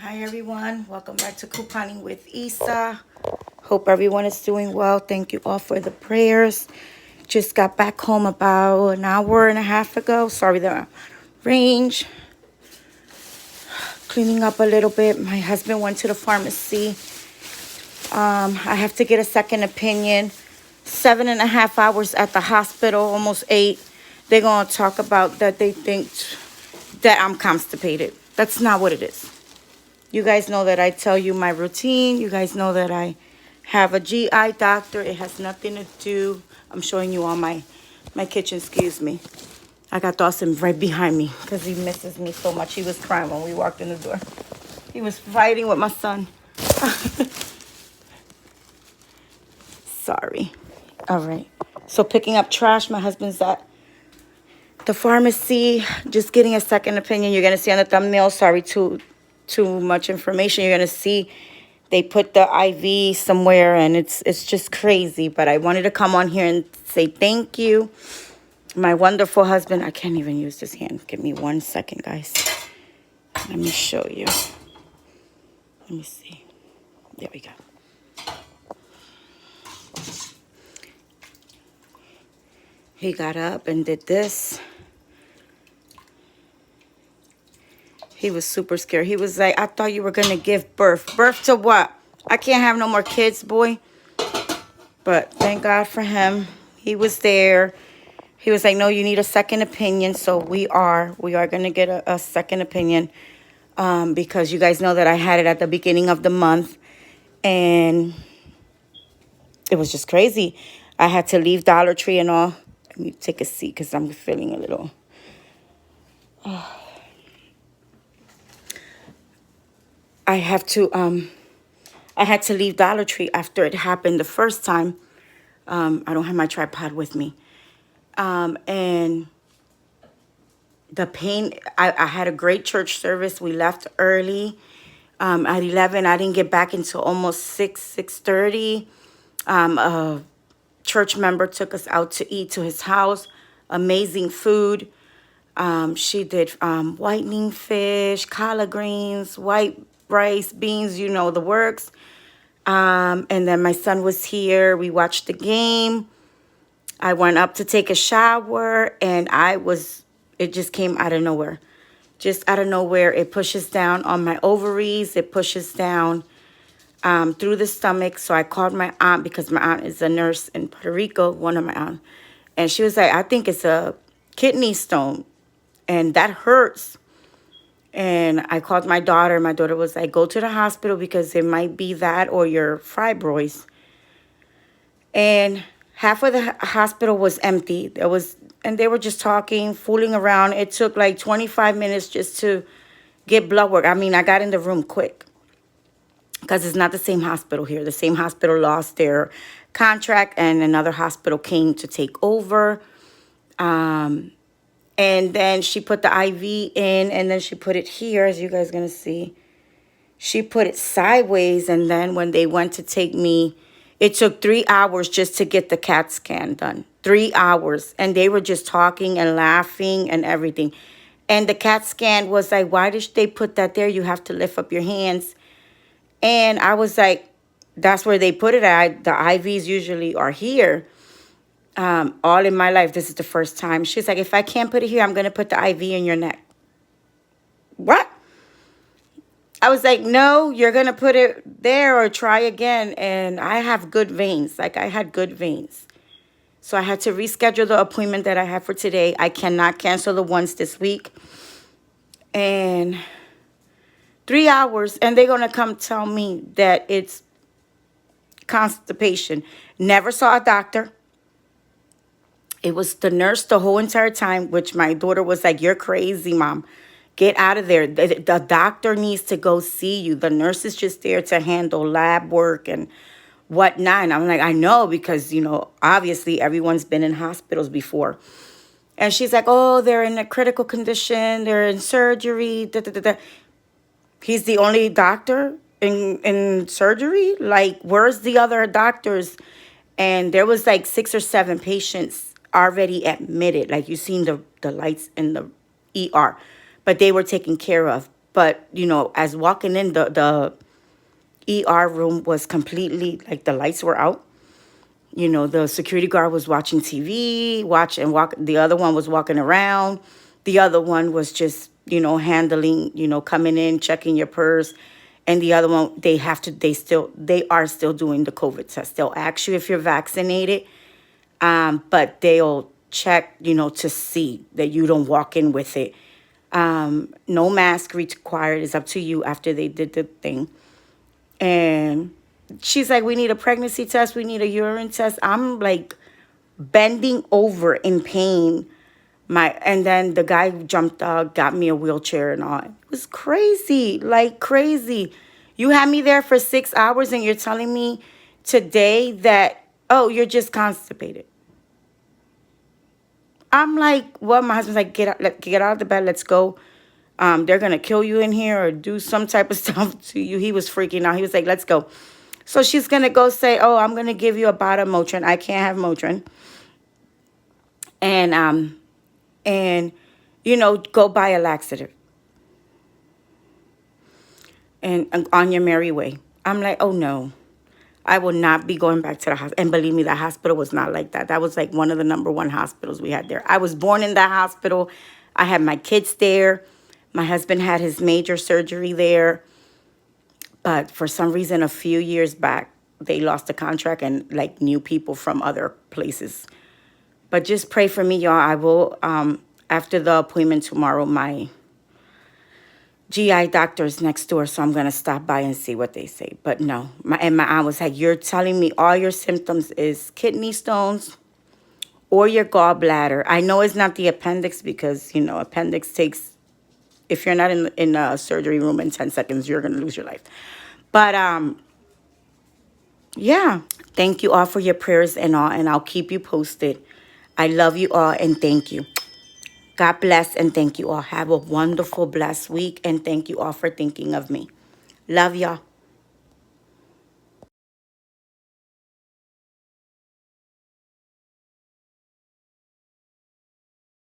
Hi everyone, welcome back to Couponing with Isa. Hope everyone is doing well. Thank you all for the prayers. Just got back home about an hour and a half ago. Sorry the range. Cleaning up a little bit. My husband went to the pharmacy. I have to get a second opinion. 7.5 hours at the hospital, almost 8. They're gonna talk about that they think that I'm constipated. That's not what it is. You guys know that I tell you my routine. You guys know that I have a GI doctor. It has nothing to do. I'm showing you all my kitchen, excuse me. I got Dawson right behind me because he misses me so much. He was crying when we walked in the door. He was fighting with my son. Sorry. All right. So picking up trash. My husband's at the pharmacy, just getting a second opinion. You're going to see on the thumbnail. Sorry, too much information. You're going to see they put the IV somewhere, and it's just crazy. But I wanted to come on here and say thank you. My wonderful husband. I can't even use this hand. Give me 1 second, guys. Let me show you. Let me see. There we go. He got up and did this. He was super scared. He was like, I thought you were going to give birth. Birth to what? I can't have no more kids, boy. But thank God for him. He was there. He was like, no, you need a second opinion. So we are going to get a second opinion. Because you guys know that I had it at the beginning of the month. And it was just crazy. I had to leave Dollar Tree and all. Let me take a seat because I'm feeling a little... I had to leave Dollar Tree after it happened the first time. I don't have my tripod with me. And the pain, I had a great church service. We left early. At 11, I didn't get back until almost 6:30. A church member took us out to eat to his house. Amazing food. She did whitening fish, collard greens, white rice, beans, you know, the works. And then my son was here. We watched the game. I went up to take a shower, and it just came out of nowhere. Just out of nowhere. It pushes down on my ovaries. It pushes down through the stomach. So I called my aunt because my aunt is a nurse in Puerto Rico, one of my aunts. And she was like, I think it's a kidney stone. And that hurts. And I called my daughter. My daughter was like, go to the hospital because it might be that or your fibroids. And half of the hospital was empty. And they were just talking, fooling around. It took like 25 minutes just to get blood work. I mean, I got in the room quick because it's not the same hospital here. The same hospital lost their contract and another hospital came to take over. And then she put the IV in, and then she put it here, as you guys are going to see. She put it sideways, and then when they went to take me, it took 3 hours just to get the CAT scan done. 3 hours. And they were just talking and laughing and everything. And the CAT scan was like, why did they put that there? You have to lift up your hands. And I was like, that's where they put it at. The IVs usually are here. All in my life, this is the first time. She's like, if I can't put it here, I'm going to put the IV in your neck. What? I was like, no, you're going to put it there or try again. And I have good veins. Like, I had good veins. So I had to reschedule the appointment that I have for today. I cannot cancel the ones this week. And 3 hours, and they're going to come tell me that it's constipation. Never saw a doctor. It was the nurse the whole entire time, which my daughter was like, you're crazy, Mom. Get out of there. The doctor needs to go see you. The nurse is just there to handle lab work and whatnot. And I'm like, I know because, you know, obviously everyone's been in hospitals before. And she's like, oh, they're in a critical condition. They're in surgery. Da, da, da, da. He's the only doctor in surgery? Like, where's the other doctors? And there was like 6 or 7 patients already admitted. Like, you seen the lights in the ER. But they were taken care of. But, as walking in, the ER room was completely, like, the lights were out. The security guard was watching TV, the other one was walking around. The other one was just, handling, coming in, checking your purse. And the other one, they are still doing the COVID test. They'll ask you if you're vaccinated, but they'll check, to see that you don't walk in with it. No mask required. It's up to you after they did the thing. And she's like, we need a pregnancy test. We need a urine test. I'm like bending over in pain. And then the guy jumped out, got me a wheelchair and all. It was crazy, like crazy. You had me there for 6 hours and you're telling me today that, oh, you're just constipated. I'm like, well, my husband's like, get out of the bed. Let's go. They're going to kill you in here or do some type of stuff to you. He was freaking out. He was like, let's go. So she's going to go say, oh, I'm going to give you a bottle of Motrin. I can't have Motrin. And go buy a laxative. And on your merry way. I'm like, oh, no. I will not be going back to the hospital. And believe me, that hospital was not like that. That was like one of the number one hospitals we had there. I was born in that hospital. I had my kids there. My husband had his major surgery there. But for some reason, a few years back, they lost the contract and like new people from other places. But just pray for me, y'all. I will, after the appointment tomorrow, my GI doctor's next door, so I'm going to stop by and see what they say. But no, my aunt was like, you're telling me all your symptoms is kidney stones or your gallbladder. I know it's not the appendix because, appendix takes, if you're not in a surgery room in 10 seconds, you're going to lose your life. But, yeah, thank you all for your prayers and all, and I'll keep you posted. I love you all and thank you. God bless and thank you all. Have a wonderful, blessed week and thank you all for thinking of me. Love y'all.